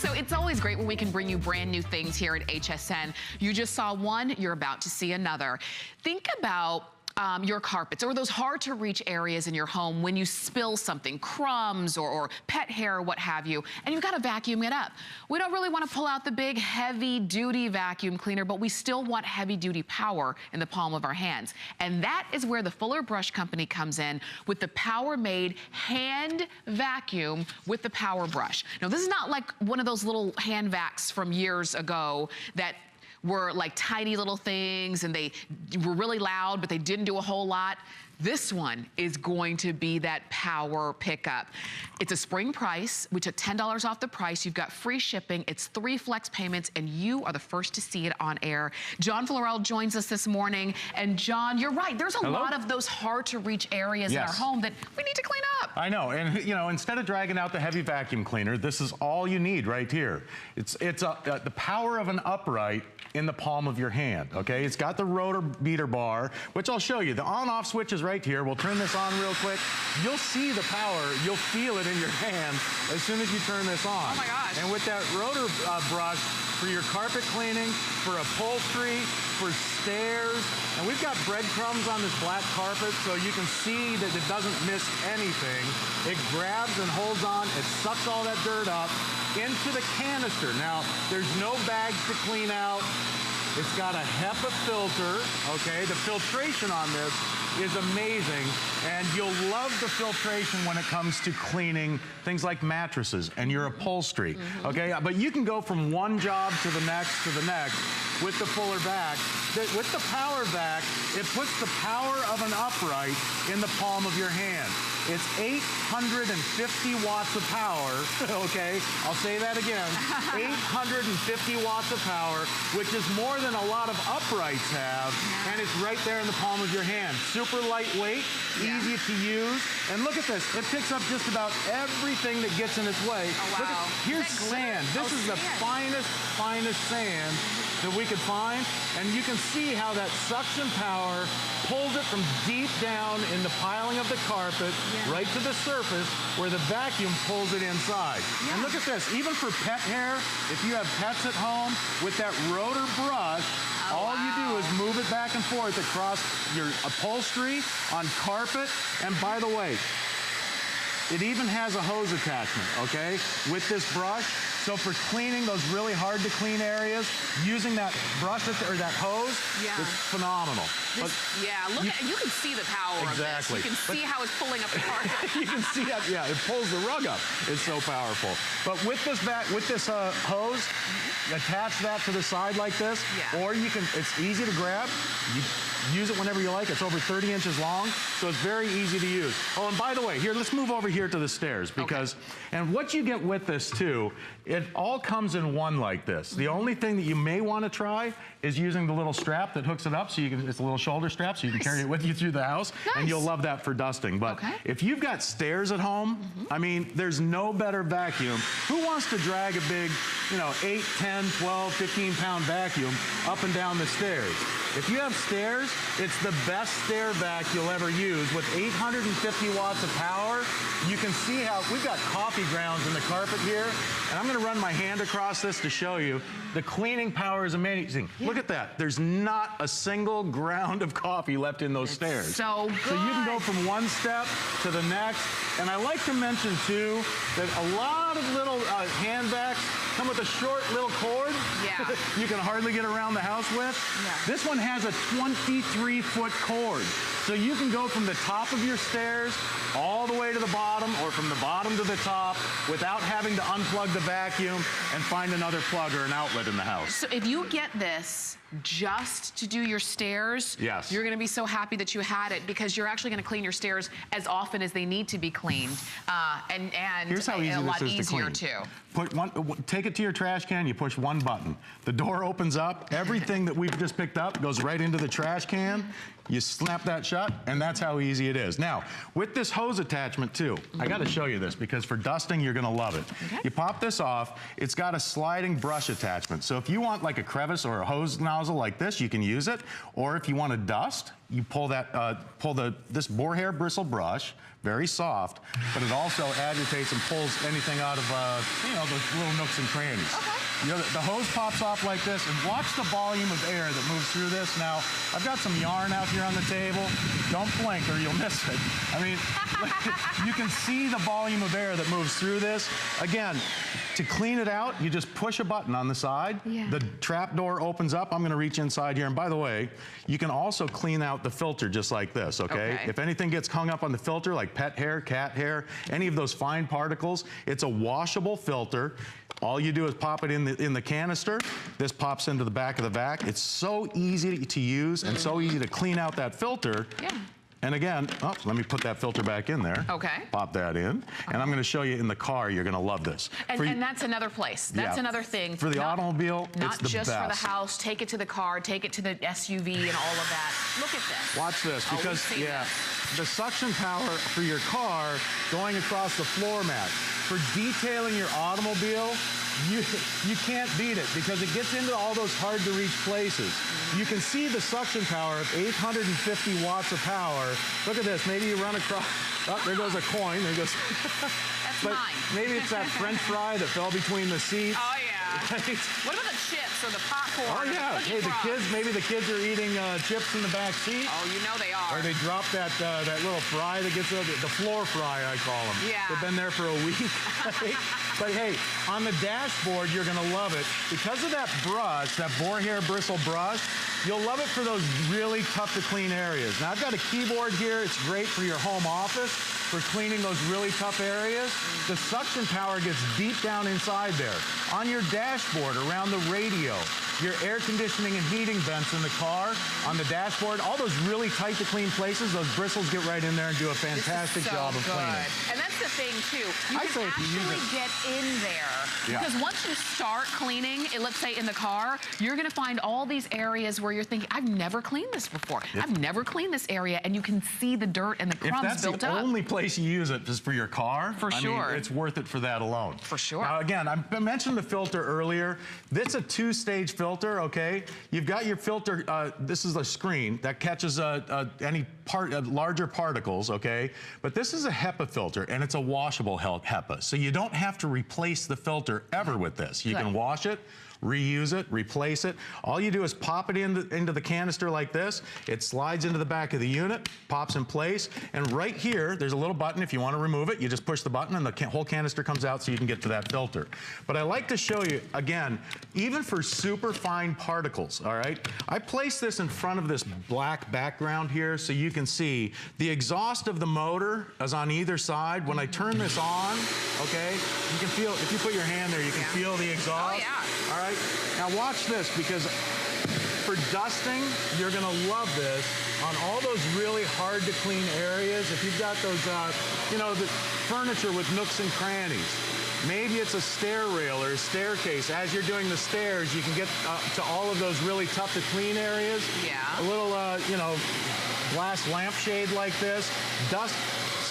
So it's always great when we can bring you brand new things here at HSN. You just saw one, you're about to see another. Think about your carpets or those hard to reach areas in your home when you spill something, crumbs or pet hair or what have you, and you've got to vacuum it up. We don't really want to pull out the big heavy duty vacuum cleaner, but we still want heavy duty power in the palm of our hands. And that is where the Fuller Brush Company comes in with the Power Maid hand vacuum with the power brush. Now this is not like one of those little hand vacs from years ago that were like tiny little things and they were really loud, but they didn't do a whole lot. This one is going to be that power pickup. It's a spring price. We took $10 off the price. You've got free shipping. It's 3 flex payments, and you are the first to see it on air. John Florell joins us this morning. And John, you're right. There's a lot of those hard to reach areas in our home that we need to clean up. I know, and you know, instead of dragging out the heavy vacuum cleaner, this is all you need right here. It's the power of an upright in the palm of your hand, okay? It's got the rotor beater bar, which I'll show you. The on-off switch is right here. We'll turn this on real quick. You'll see the power. You'll feel it in your hand as soon as you turn this on. Oh my gosh. And with that rotor brush for your carpet cleaning, for upholstery, for stairs, and we've got breadcrumbs on this black carpet so you can see that it doesn't miss anything. It grabs and holds on. It sucks all that dirt up into the canister. Now, there's no bags to clean out. It's got a HEPA filter, okay? The filtration on this is amazing, and you'll love the filtration when it comes to cleaning things like mattresses and your upholstery, okay? But you can go from one job to the next with the Fuller vac. With the power vac, it puts the power of an upright in the palm of your hand. It's 850 watts of power, okay? I'll say that again. 850 watts of power, which is more than a lot of uprights have, and it's right there in the palm of your hand. Super lightweight, easy to use, and look at this. It picks up just about everything that gets in its way. Oh, wow. Look at, here's sand. This is the finest sand that we could find, and you can see how that suction power pulls it from deep down in the piling of the carpet right to the surface where the vacuum pulls it inside. And look at this, even for pet hair, if you have pets at home, with that rotor brush, all you do is move it back and forth across your upholstery, on carpet, and by the way, it even has a hose attachment, okay, with this brush. So for cleaning those really hard to clean areas, using that brush or that hose is phenomenal. You can see the power of this. You can see how it's pulling up the carpet. You can see that, it pulls the rug up. It's so powerful. But with this hose, attach that to the side like this, or you can, it's easy to grab. You use it whenever you like. It's over 30 inches long, so it's very easy to use. Oh, and by the way, here, let's move over here to the stairs because, and what you get with this too, it all comes in one like this. The only thing that you may want to try is using the little strap that hooks it up so you can, it's a little shoulder strap so you can carry it with you through the house, and you'll love that for dusting. But if you've got stairs at home, I mean, there's no better vacuum. Who wants to drag a big, you know, 8, 10, 12, 15-pound vacuum up and down the stairs? If you have stairs, it's the best stair vac you'll ever use. With 850 watts of power, you can see how, we've got coffee grounds in the carpet here, and I'm gonna run my hand across this to show you. The cleaning power is amazing. Look at that. There's not a single ground of coffee left in those stairs. So good. So you can go from one step to the next. And I like to mention too, that a lot of little hand vacs come with a short little cord. You can hardly get around the house with. This one has a 23-foot cord. So you can go from the top of your stairs all the way to the bottom, or from the bottom to the top, without having to unplug the vacuum and find another plug or an outlet in the house. So if you get this just to do your stairs, you're gonna be so happy that you had it, because you're actually gonna clean your stairs as often as they need to be cleaned, and here's how easy a lot this is easier to clean. too. Take it to your trash can, you push one button. The door opens up, everything that we've just picked up goes right into the trash can. You snap that shut, and that's how easy it is. Now, with this hose attachment too, I gotta show you this, because for dusting, you're gonna love it. You pop this off, it's got a sliding brush attachment. So if you want like a crevice or a hose nozzle like this, you can use it. Or if you want to dust, you pull this boar hair bristle brush, very soft, but it also agitates and pulls anything out of, those little nooks and crannies. Okay. The hose pops off like this, and watch the volume of air that moves through this. Now, I've got some yarn out here on the table. Don't blink or you'll miss it. I mean, you can see the volume of air that moves through this. Again, to clean it out, you just push a button on the side. Yeah. The trap door opens up. I'm going to reach inside here. And by the way, you can also clean out the filter just like this, okay? If anything gets hung up on the filter, like pet hair, cat hair, any of those fine particles, it's a washable filter. All you do is pop it in the canister. This pops into the back of the vac. It's so easy to use and so easy to clean out that filter. Yeah. And again, let me put that filter back in there. Okay. Pop that in. And I'm going to show you in the car, you're going to love this. And that's another place. That's another thing. For the automobile, it's the best. Not just for the house. Take it to the car. Take it to the SUV and all of that. Look at this. Watch this, because, the suction power for your car going across the floor mat. For detailing your automobile, you can't beat it because it gets into all those hard to reach places. You can see the suction power of 850 watts of power. Look at this. Maybe you run across. Oh, there goes a coin. There goes. That's but mine. Maybe it's that French fry that fell between the seats. Oh yeah. What about the chips or the popcorn? Oh yeah. Hey, the kids. Maybe the kids are eating chips in the back seat. Oh, you know they are. Or they drop that little fry that gets the floor fry, I call them. Yeah. They've been there for a week. But hey, on the dashboard, you're going to love it. Because of that brush, that boar hair bristle brush, you'll love it for those really tough to clean areas. Now, I've got a keyboard here. It's great for your home office, for cleaning those really tough areas. The suction power gets deep down inside there. On your dashboard, around the radio, your air conditioning and heating vents in the car, on the dashboard, all those really tight to clean places, those bristles get right in there and do a fantastic job of cleaning. And that's the thing too. You can actually get in there. Because once you start cleaning, let's say in the car, you're gonna find all these areas where you're thinking, I've never cleaned this before. I've never cleaned this area, and you can see the dirt and the crumbs built up. If that's the only place you use it is for your car, for sure. I mean, it's worth it for that alone. For sure. Now again, I mentioned the filter earlier. This is a two-stage filter, okay? You've got your filter, this is a screen that catches any larger particles, okay? But this is a HEPA filter, and it's a washable HEPA. So you don't have to replace the filter ever with this. You can wash it, reuse it, replace it. All you do is pop it into the canister like this. It slides into the back of the unit, pops in place, and right here, there's a little button. If you want to remove it, you just push the button and the whole canister comes out so you can get to that filter. But I like to show you, again, even for super fine particles, all right? I place this in front of this black background here so you can see the exhaust of the motor is on either side. When I turn this on, okay, you can feel, if you put your hand there, you can feel the exhaust. Oh, yeah. All right, now watch this, because for dusting, you're gonna love this on all those really hard to clean areas. If you've got those, the furniture with nooks and crannies, maybe it's a stair rail or a staircase. As you're doing the stairs, you can get to all of those really tough to clean areas. Yeah. A little, glass lampshade like this. Dust,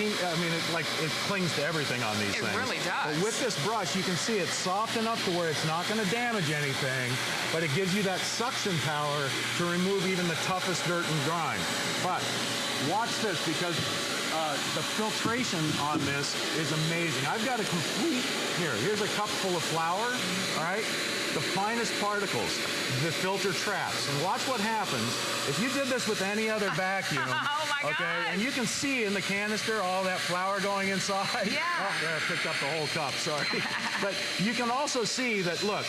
it clings to everything on these things. It really does. But with this brush, you can see it's soft enough to where it's not going to damage anything, but it gives you that suction power to remove even the toughest dirt and grime. But watch this, because the filtration on this is amazing. I've got a complete, here's a cup full of flour, all right? The finest particles, the filter traps. And watch what happens if you did this with any other vacuum. Oh my God. And you can see in the canister all that flour going inside. Yeah. Oh, there, I picked up the whole cup, sorry. But you can also see that, look,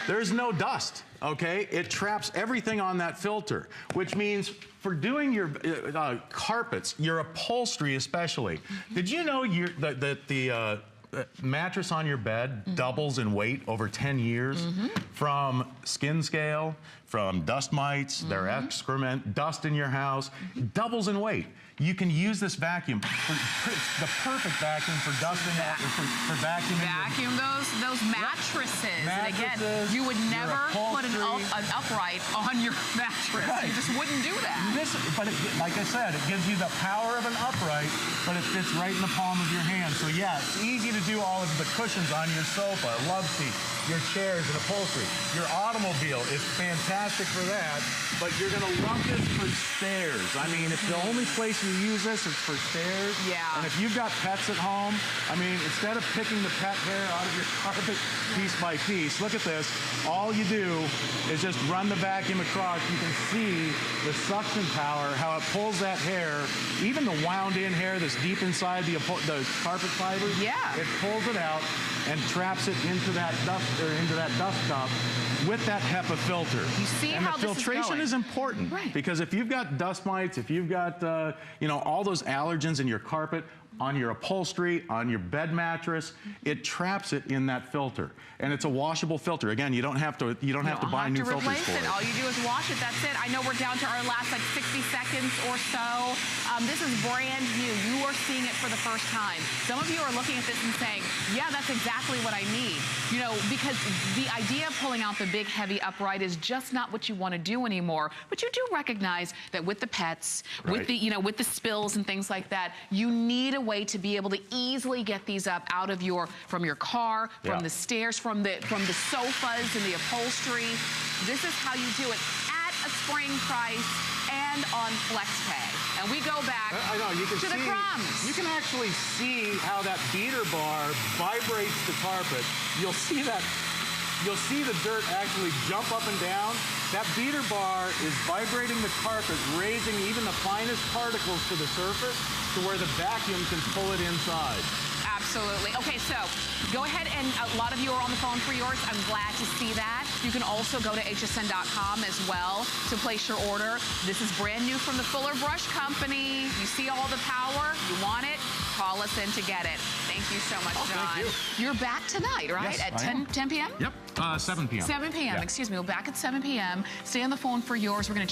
there's no dust, okay? It traps everything on that filter, which means for doing your carpets, your upholstery especially, did you know that the mattress on your bed doubles in weight over 10 years from skin scale, from dust mites, their excrement, dust in your house, doubles in weight. You can use this vacuum, the perfect vacuum for dusting, for vacuuming. Vacuum those mattresses. And again, Mattresses, you would your never put an upright on your mattress. Right. You just wouldn't do that. But like I said, it gives you the power of an upright, but it fits right in the palm of your hand. So yeah, it's easy to do all of the cushions on your sofa, love seat, your chairs and upholstery. Your automobile is fantastic for that, but you're gonna love this for stairs. I mean, if the only place you use this is for stairs, Yeah. and if you've got pets at home, I mean, instead of picking the pet hair out of your carpet piece by piece, look at this. All you do is just run the vacuum across. You can see the suction power, how it pulls that hair, even the wound in hair that's deep inside the carpet fibers. Yeah. It pulls it out and traps it into that dust cup with that HEPA filter. You see And how the this filtration is is important, Right. because if you've got dust mites, if you've got all those allergens in your carpet, on your upholstery, on your bed mattress, it traps it in that filter, and it's a washable filter. Again, you don't have to buy new filters replace for it. All you do is wash it. That's it. I know we're down to our last 60 seconds or so. This is brand new. You are seeing it for the first time. Some of you are looking at this and saying, "Yeah, that's exactly what I need." You know, because the idea of pulling out the big, heavy upright is just not what you want to do anymore. But you do recognize that with the pets, with the with the spills and things like that, you need a way to be able to easily get these up out of from your car, from the stairs, from the sofas and the upholstery. This is how you do it at a spring price and on FlexPay. And we go back to the crumbs. You can actually see how that beater bar vibrates the carpet. You'll see the dirt actually jump up and down. That beater bar is vibrating the carpet, raising even the finest particles to the surface to where the vacuum can pull it inside. Absolutely. Okay, so go ahead, and a lot of you are on the phone for yours. I'm glad to see that. You can also go to hsn.com as well to place your order. This is brand new from the Fuller Brush Company. You see all the power? You want it? Call us in to get it. Thank you so much, John. Thank you. You're back tonight, right? Yes, At I am. 10 p.m.? Yep, 7 p.m. 7 p.m., Yeah. excuse me. We're back at 7 p.m. Stay on the phone for yours. We're going to